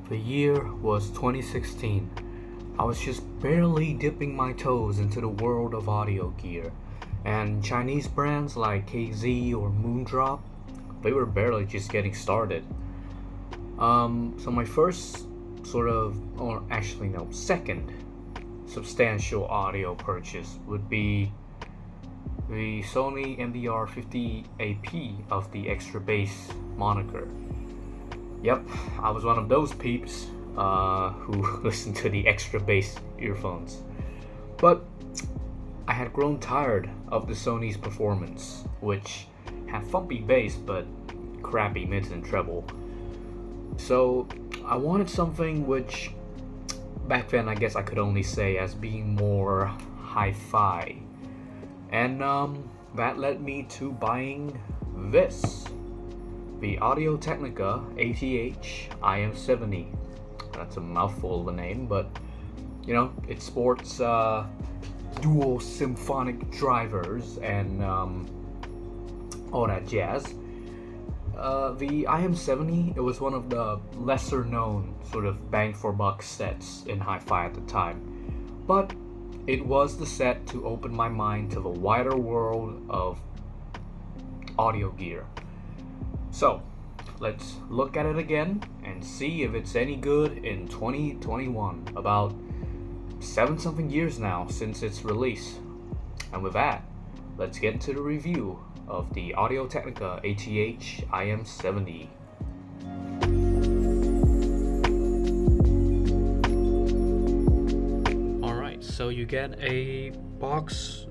The year was 2016. I was just barely dipping my toes into the world of audio gear, and Chinese brands like KZ or Moondrop, they were barely just getting started. So my first second substantial audio purchase would be the Sony MDR50 AP of the extra bass moniker. Yep, I was one of those peeps who listened to the extra bass earphones. But I had grown tired of the Sony's performance, which had thumpy bass but crappy mids and treble. So I wanted something which back then I guess I could only say as being more hi-fi. And that led me to buying this. The Audio-Technica ATH-IM70. That's a mouthful of a name, but you know, it sports dual symphonic drivers and all that jazz. The IM70, it was one of the lesser known sort of bang for buck sets in hi-fi at the time, but it was the set to open my mind to the wider world of audio gear. So, let's look at it again and see if it's any good in 2021, about 7 something years now since its release. And with that, let's get into the review of the Audio-Technica ATH-IM70. Alright, so you get a box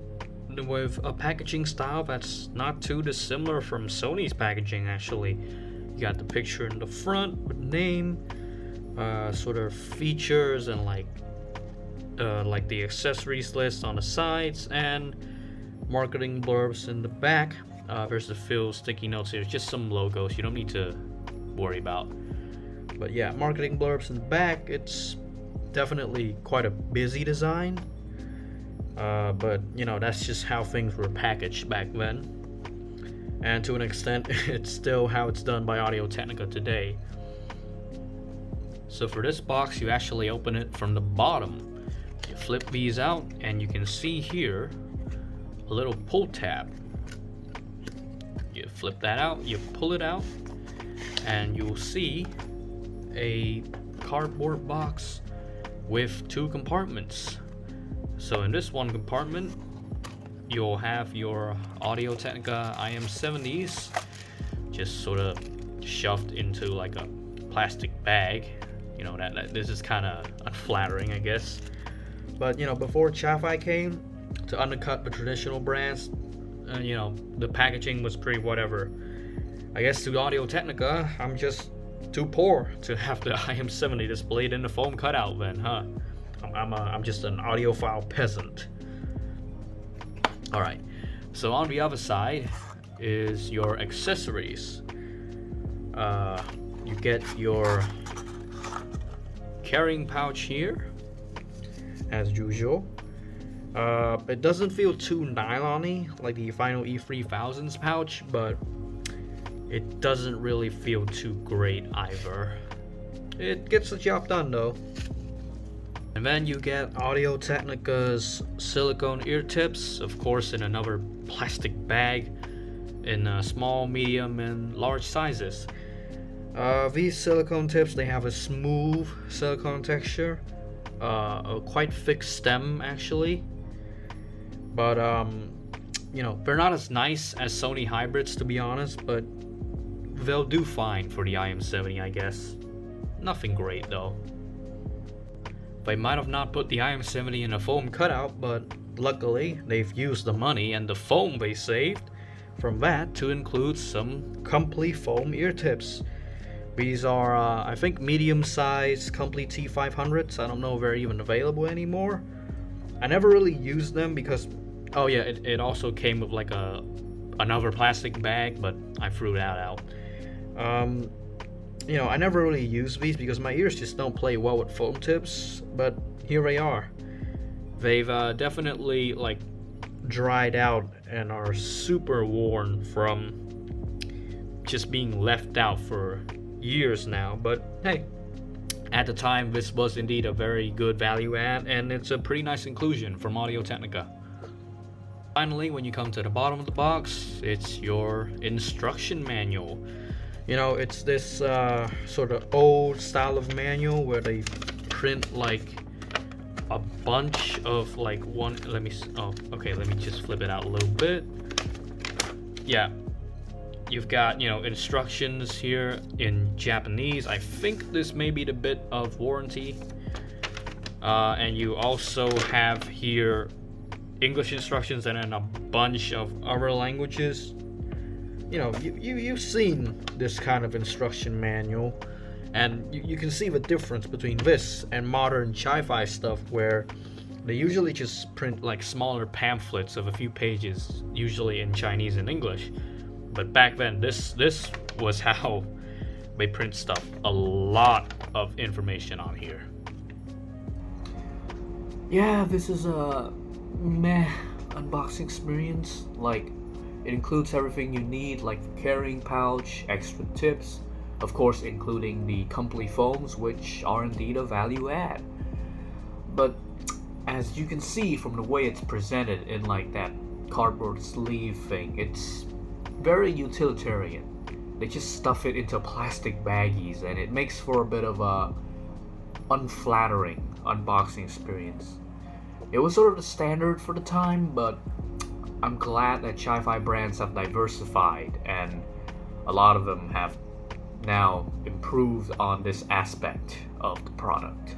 with a packaging style that's not too dissimilar from Sony's packaging. Actually, you got the picture in the front with name, sort of features, and like the accessories list on the sides, and marketing blurbs in the back. There's a few sticky notes here, just some logos you don't need to worry about. But yeah, marketing blurbs in the back. It's definitely quite a busy design. But you know, that's just how things were packaged back then, and to an extent it's still how it's done by Audio-Technica today. So for this box, you actually open it from the bottom. You flip these out and you can see here a little pull tab. You flip that out, you pull it out, and you'll see a cardboard box with 2 compartments. So in this one compartment, you'll have your Audio-Technica IM70s just sort of shoved into like a plastic bag. You know, that this is kind of unflattering, I guess. But you know, before Chi-Fi came to undercut the traditional brands, you know, the packaging was pretty whatever. I guess to Audio-Technica, I'm just too poor to have the IM70 displayed in the foam cutout then, huh? I'm just an audiophile peasant. Alright, so on the other side is your accessories. You get your carrying pouch here, as usual. It doesn't feel too nylon-y like the final E3000's pouch, but it doesn't really feel too great either. It gets the job done though. And then you get Audio-Technica's silicone ear tips, of course in another plastic bag, in small, medium, and large sizes. These silicone tips, they have a smooth silicone texture, a quite thick stem actually, but you know, they're not as nice as Sony hybrids to be honest, but they'll do fine for the IM70, I guess. Nothing great though. They might have not put the IM70 in a foam cutout, but luckily they've used the money and the foam they saved from that to include some complete foam ear tips. These are, I think, medium-sized complete T500s. I don't know if they're even available anymore. I never really used them because, oh yeah, it also came with like another plastic bag, but I threw that out. You know, I never really use these because my ears just don't play well with foam tips, but here they are. They've definitely like dried out and are super worn from just being left out for years now, but hey, At the time, this was indeed a very good value add, and it's a pretty nice inclusion from Audio-Technica. Finally, when you come to the bottom of the box, it's your instruction manual. You know, it's this sort of old style of manual where they print like a bunch of like one. Let me just flip it out a little bit. Yeah, you've got, you know, instructions here in Japanese. I think this may be the bit of warranty, and you also have here English instructions and then a bunch of other languages. You know, you've seen this kind of instruction manual, and you can see the difference between this and modern chi-fi stuff, where they usually just print like smaller pamphlets of a few pages, usually in Chinese and English. But back then, this was how they print stuff. A lot of information on here. Yeah, this is a meh unboxing experience. Like, it includes everything you need, like the carrying pouch, extra tips, of course including the complete foams, which are indeed a value add. But as you can see from the way it's presented in like that cardboard sleeve thing, it's very utilitarian. They just stuff it into plastic baggies, and it makes for a bit of a unflattering unboxing experience. It was sort of the standard for the time, but I'm glad that chi-fi brands have diversified, and a lot of them have now improved on this aspect of the product.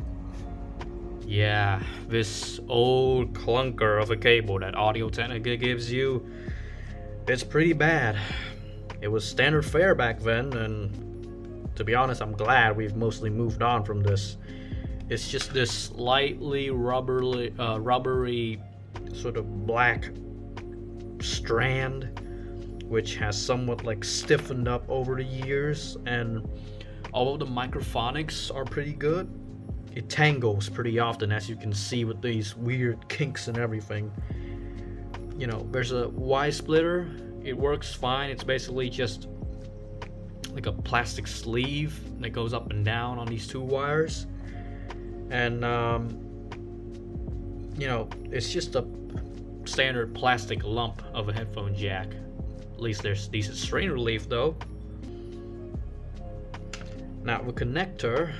Yeah, this old clunker of a cable that Audio-Technica gives you, it's pretty bad. It was standard fare back then, and to be honest, I'm glad we've mostly moved on from this. It's just this slightly rubbery sort of black strand, which has somewhat like stiffened up over the years, and although the microphonics are pretty good, it tangles pretty often, as you can see with these weird kinks and everything. You know, there's a Y splitter, it works fine. It's basically just like a plastic sleeve that goes up and down on these two wires, and you know, it's just a standard plastic lump of a headphone jack. At least there's decent strain relief though. Now the connector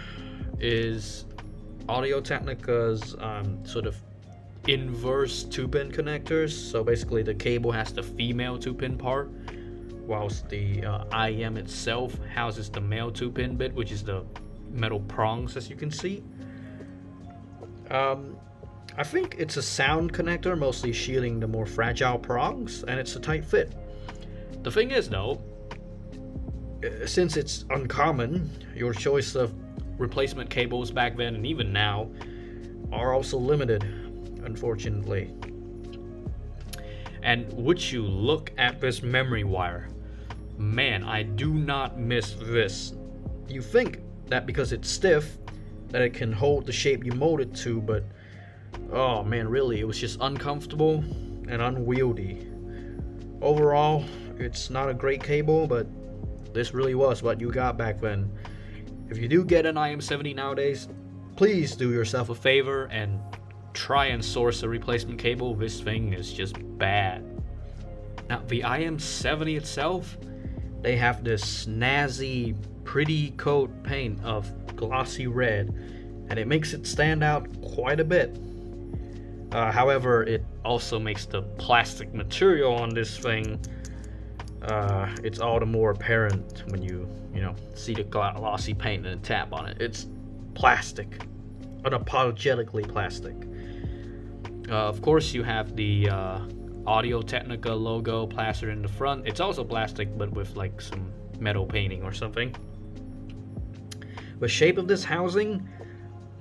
is Audio-Technica's sort of inverse 2-pin connectors. So basically the cable has the female 2-pin part, whilst the IM itself houses the male 2-pin bit, which is the metal prongs, as you can see. I think it's a sound connector, mostly shielding the more fragile prongs, and it's a tight fit. The thing is though, since it's uncommon, your choice of replacement cables back then and even now are also limited, unfortunately. And would you look at this memory wire? Man, I do not miss this. You think that because it's stiff that it can hold the shape you mold it to, but oh man, really, it was just uncomfortable and unwieldy. Overall, it's not a great cable, but this really was what you got back then. If you do get an IM70 nowadays, please do yourself a favor and try and source a replacement cable. This thing is just bad. Now the IM70 itself, they have this snazzy, pretty coat paint of glossy red, and it makes it stand out quite a bit. However, it also makes the plastic material on this thing, it's all the more apparent when you see the glossy paint and tap on it. It's plastic, unapologetically plastic. Of course, you have the Audio-Technica logo plastered in the front. It's also plastic, but with like some metal painting or something. The shape of this housing,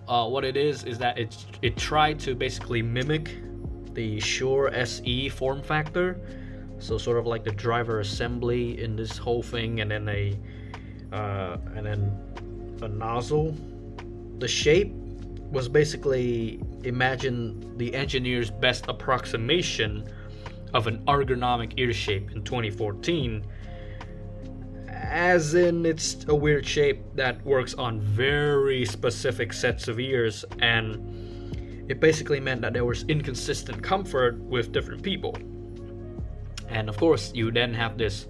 what it is that it tried to basically mimic the Shure SE form factor. So sort of like the driver assembly in this whole thing, and then a nozzle. The shape was basically, imagine the engineer's best approximation of an ergonomic ear shape in 2014. as in it's a weird shape that works on very specific sets of ears, and it basically meant that there was inconsistent comfort with different people. And of course, you then have this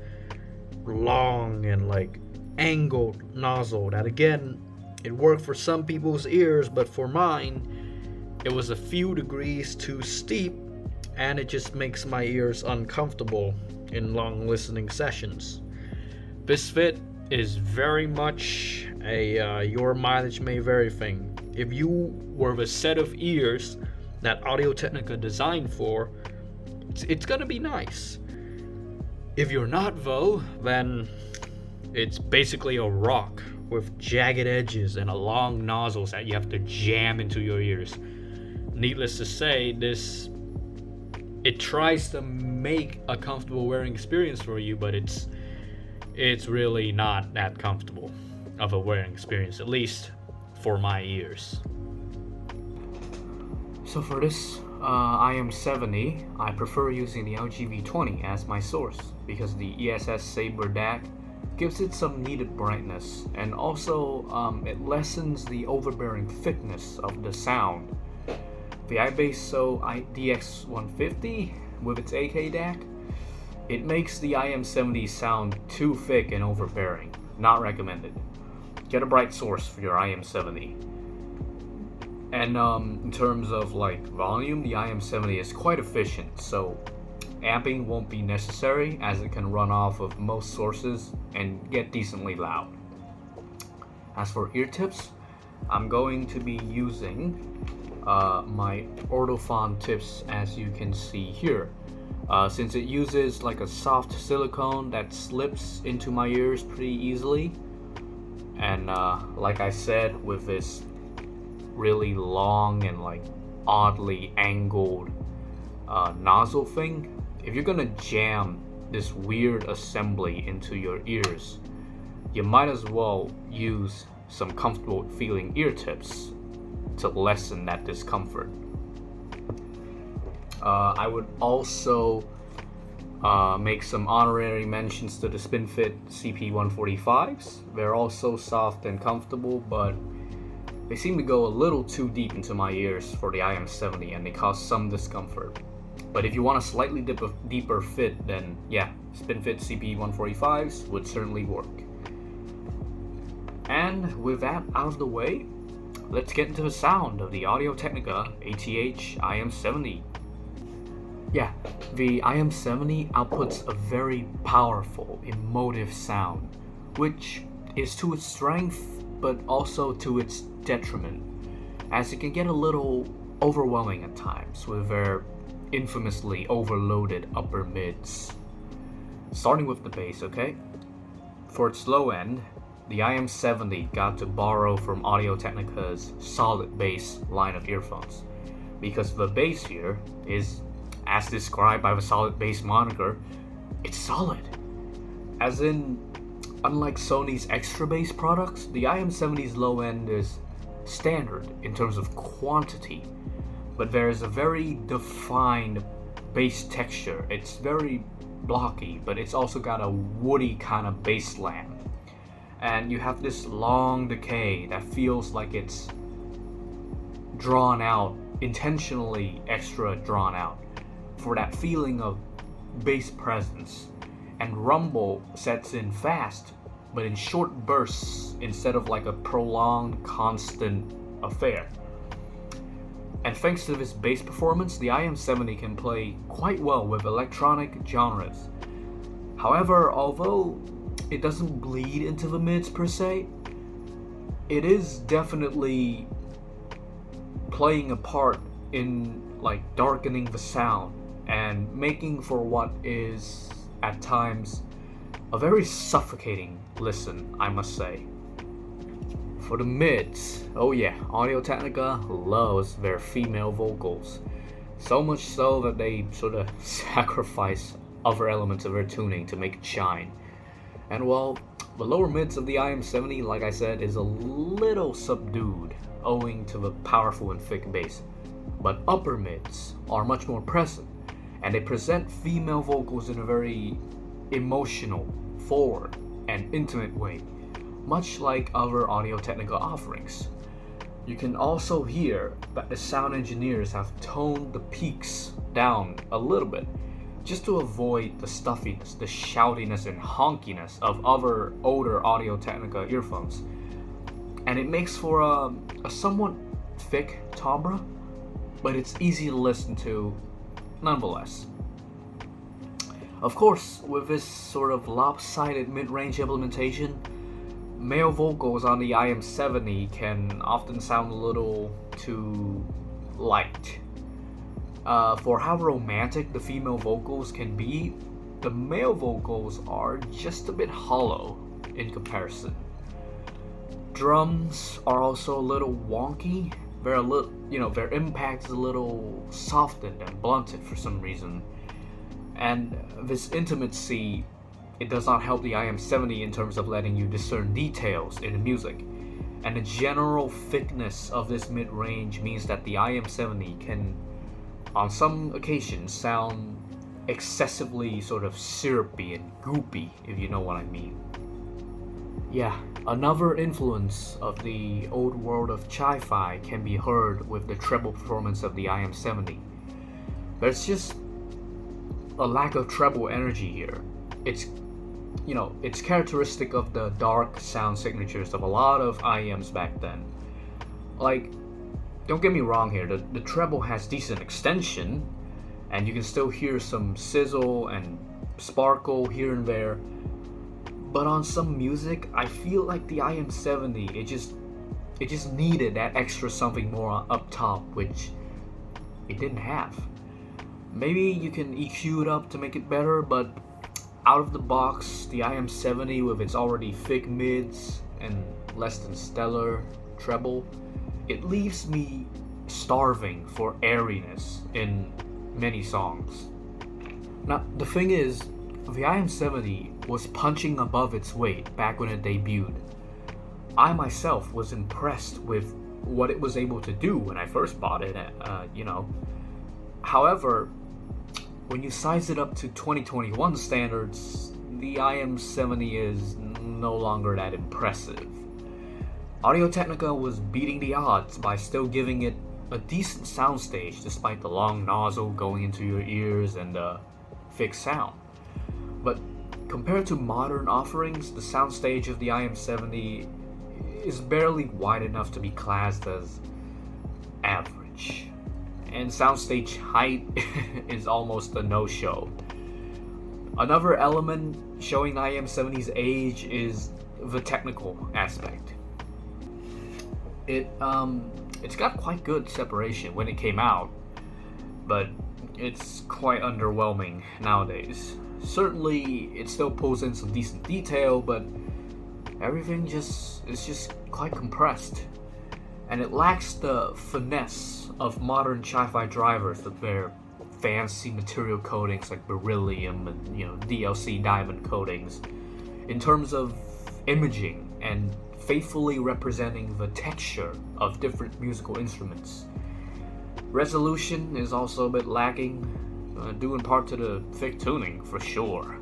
long and like angled nozzle that, again, it worked for some people's ears, but for mine it was a few degrees too steep, and it just makes my ears uncomfortable in long listening sessions. This fit is very much a your mileage may vary thing. If you were the set of ears that Audio-Technica designed for, it's gonna be nice. If you're not though, then it's basically a rock with jagged edges and a long nozzles that you have to jam into your ears. Needless to say, it tries to make a comfortable wearing experience for you, but it's really not that comfortable of a wearing experience, at least for my ears. So for this IM70, I prefer using the LGV20 as my source because the ESS Saber DAC gives it some needed brightness, and also it lessens the overbearing thickness of the sound. The iBasso DX150 with its AK DAC, it makes the IM70 sound too thick and overbearing. Not recommended. Get a bright source for your IM70. And in terms of like volume, the IM70 is quite efficient, so amping won't be necessary as it can run off of most sources and get decently loud. As for ear tips, I'm going to be using my Ortofon tips, as you can see here. Since it uses like a soft silicone that slips into my ears pretty easily, and like I said, with this really long and like oddly angled nozzle thing, if you're gonna jam this weird assembly into your ears, you might as well use some comfortable feeling ear tips to lessen that discomfort. I would also make some honorary mentions to the SpinFit CP145s. They're also soft and comfortable, but they seem to go a little too deep into my ears for the IM70, and they cause some discomfort. But if you want a slightly deeper fit, then yeah, SpinFit CP145s would certainly work. And with that out of the way, let's get into the sound of the Audio-Technica ATH-IM70. Yeah, the IM70 outputs a very powerful, emotive sound, which is to its strength, but also to its detriment, as it can get a little overwhelming at times with their infamously overloaded upper mids. Starting with the bass, okay? For its low end, the IM70 got to borrow from Audio-Technica's solid bass line of earphones, because the bass here is, as described by the solid bass moniker, it's solid. As in, unlike Sony's extra bass products, the IM70's low end is standard in terms of quantity, but there is a very defined bass texture. It's very blocky, but it's also got a woody kind of bassland. And you have this long decay that feels like it's drawn out, intentionally extra drawn out, for that feeling of bass presence. And rumble sets in fast, but in short bursts instead of like a prolonged, constant affair. And thanks to this bass performance, the IM70 can play quite well with electronic genres. However, although it doesn't bleed into the mids per se, it is definitely playing a part in like darkening the sound and making for what is at times a very suffocating listen, I must say. For the mids, oh yeah, Audio-Technica loves their female vocals, so much so that they sort of sacrifice other elements of their tuning to make it shine. And while the lower mids of the IM70, like I said, is a little subdued owing to the powerful and thick bass, but upper mids are much more present, and they present female vocals in a very emotional, forward, and intimate way, much like other Audio-Technica offerings. You can also hear that the sound engineers have toned the peaks down a little bit, just to avoid the stuffiness, the shoutiness and honkiness of other older Audio-Technica earphones. And it makes for a somewhat thick timbre, but it's easy to listen to nonetheless. Of course, with this sort of lopsided mid-range implementation, male vocals on the IM70 can often sound a little too light. For how romantic the female vocals can be, the male vocals are just a bit hollow in comparison. Drums are also a little wonky. Their impact is a little softened and blunted for some reason. And this intimacy, it does not help the IM70 in terms of letting you discern details in the music. And the general thickness of this mid-range means that the IM70 can, on some occasions, sound excessively sort of syrupy and goopy, if you know what I mean. Yeah, another influence of the old world of chi-fi can be heard with the treble performance of the IM70. There's just a lack of treble energy here. It's characteristic of the dark sound signatures of a lot of IEMs back then. Like, don't get me wrong here, the treble has decent extension, and you can still hear some sizzle and sparkle here and there. But on some music, I feel like the IM70, it just needed that extra something more up top, which it didn't have. Maybe you can EQ it up to make it better, but out of the box, the IM70 with its already thick mids and less than stellar treble, it leaves me starving for airiness in many songs. Now, the thing is, the IM70 was punching above its weight back when it debuted. I myself was impressed with what it was able to do when I first bought it, However, when you size it up to 2021 standards, the IM70 is no longer that impressive. Audio-Technica was beating the odds by still giving it a decent soundstage despite the long nozzle going into your ears and the thick sound. But compared to modern offerings, the soundstage of the IM70 is barely wide enough to be classed as average. And soundstage height is almost a no-show. Another element showing the IM70's age is the technical aspect. It's got quite good separation when it came out, but it's quite underwhelming nowadays. Certainly, it still pulls in some decent detail, but everything is just quite compressed, and it lacks the finesse of modern chi-fi drivers with their fancy material coatings like beryllium and DLC diamond coatings, in terms of imaging and faithfully representing the texture of different musical instruments. Resolution is also a bit lacking, due in part to the thick tuning for sure.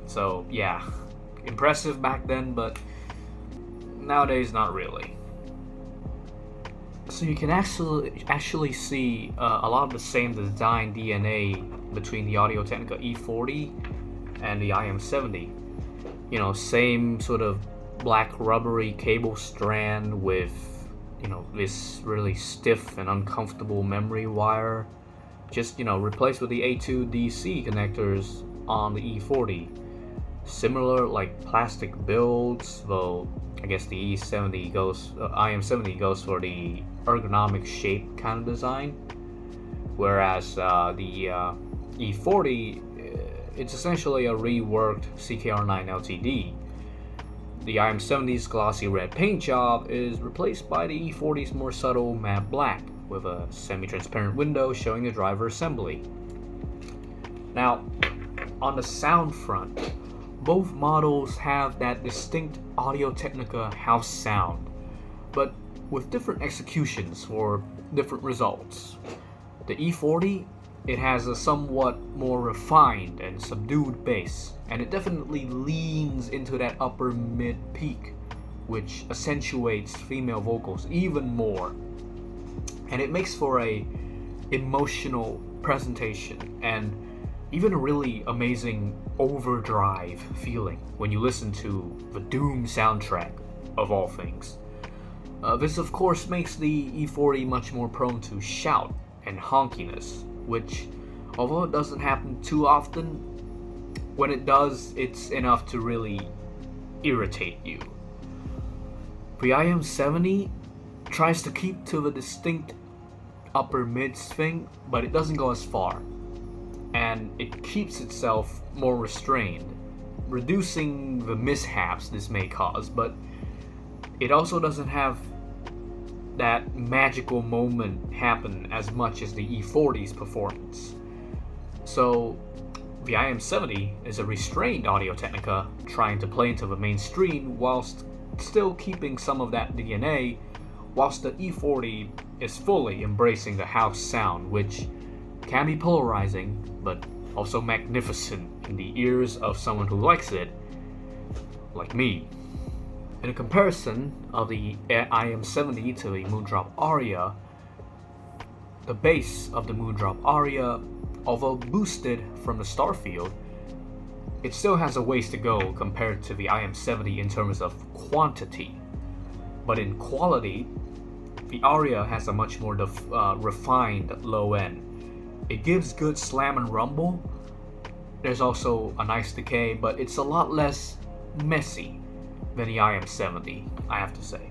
So yeah, impressive back then, but nowadays not really. So you can actually see a lot of the same design DNA between the Audio-Technica E40 and the IM70. Same sort of black rubbery cable strand with this really stiff and uncomfortable memory wire, just replaced with the A2 DC connectors on the E40. Similar like plastic builds, though I guess the IM70 goes for the ergonomic shape kind of design, whereas the E40, it's essentially a reworked CKR9 LTD. The IM70's glossy red paint job is replaced by the E40's more subtle matte black, with a semi-transparent window showing the driver assembly. Now, on the sound front, both models have that distinct Audio-Technica house sound, but with different executions for different results. The E40 it has a somewhat more refined and subdued bass, and it definitely leans into that upper mid peak, which accentuates female vocals even more. And it makes for a emotional presentation and even a really amazing overdrive feeling when you listen to the Doom soundtrack of all things. This of course makes the E40 much more prone to shout and honkiness, which, although it doesn't happen too often, when it does, it's enough to really irritate you. The IM70 tries to keep to the distinct upper mid swing, but it doesn't go as far, and it keeps itself more restrained, reducing the mishaps this may cause, but it also doesn't have that magical moment happen as much as the E40's performance. So the IM70 is a restrained Audio-Technica trying to play into the mainstream whilst still keeping some of that DNA, whilst the E40 is fully embracing the house sound, which can be polarizing but also magnificent in the ears of someone who likes it, like me. In a comparison of the IM70 to the Moondrop Aria, the bass of the Moondrop Aria, although boosted from the Starfield, it still has a ways to go compared to the IM70 in terms of quantity. But in quality, the Aria has a much more refined low end. It gives good slam and rumble. There's also a nice decay, but it's a lot less messy than the IM70, I have to say.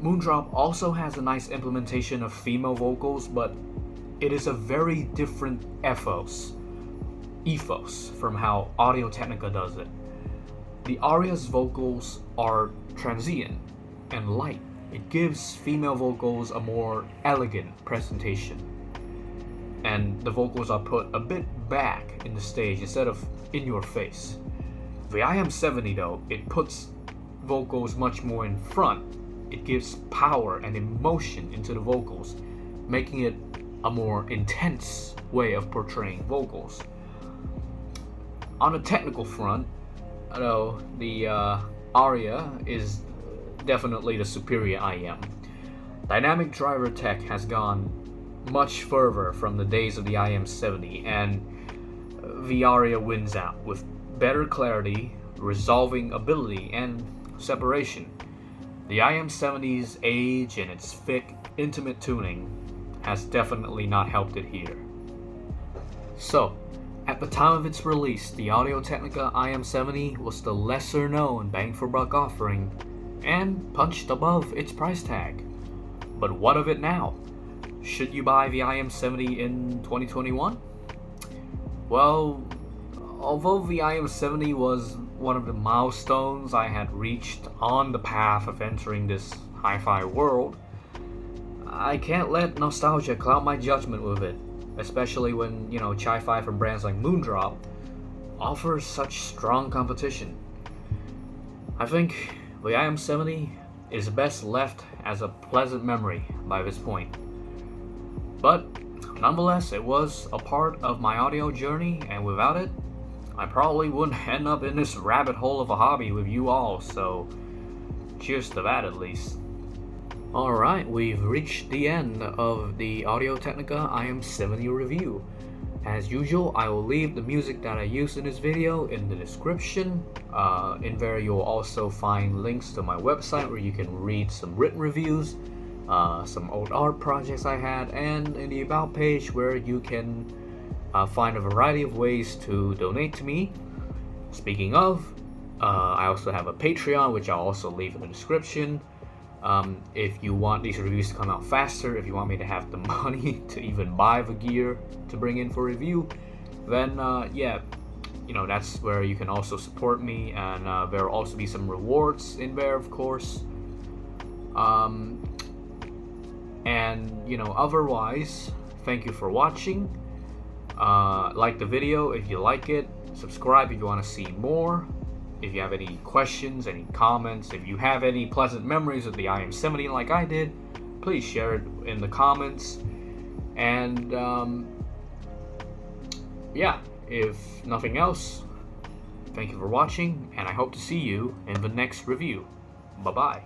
Moondrop also has a nice implementation of female vocals, but it is a very different ethos from how Audio-Technica does it. The Aria's vocals are transient and light. It gives female vocals a more elegant presentation, and the vocals are put a bit back in the stage instead of in your face. The IM70 though, it puts vocals much more in front. It gives power and emotion into the vocals, making it a more intense way of portraying vocals. On a technical front, though, the Aria is definitely the superior IM. Dynamic driver tech has gone much further from the days of the IM70, and the Aria wins out with better clarity, resolving ability, and separation. The IM70's age and its thick, intimate tuning has definitely not helped it here. So, at the time of its release, the Audio-Technica IM70 was the lesser known bang for buck offering and punched above its price tag. But what of it now? Should you buy the IM70 in 2021? Well, although the IM70 was one of the milestones I had reached on the path of entering this hi-fi world, I can't let nostalgia cloud my judgment with it, especially when, chi-fi from brands like Moondrop offers such strong competition. I think the IM70 is best left as a pleasant memory by this point. But nonetheless, it was a part of my audio journey, and without it, I probably wouldn't end up in this rabbit hole of a hobby with you all, so cheers to that at least. Alright, we've reached the end of the Audio-Technica IM70 review. As usual, I will leave the music that I used in this video in the description. In there you'll also find links to my website where you can read some written reviews, some old art projects I had, and in the About page where you can find a variety of ways to donate to me. Speaking of, I also have a Patreon, which I'll also leave in the description. If you want these reviews to come out faster, if you want me to have the money to even buy the gear to bring in for review, then that's where you can also support me, and there will also be some rewards in there, of course. Otherwise, thank you for watching. Like the video if you like it, subscribe if you want to see more. If you have any questions, any comments, if you have any pleasant memories of the IM70 like I did, please share it in the comments. And yeah, if nothing else, thank you for watching, and I hope to see you in the next review. Bye bye.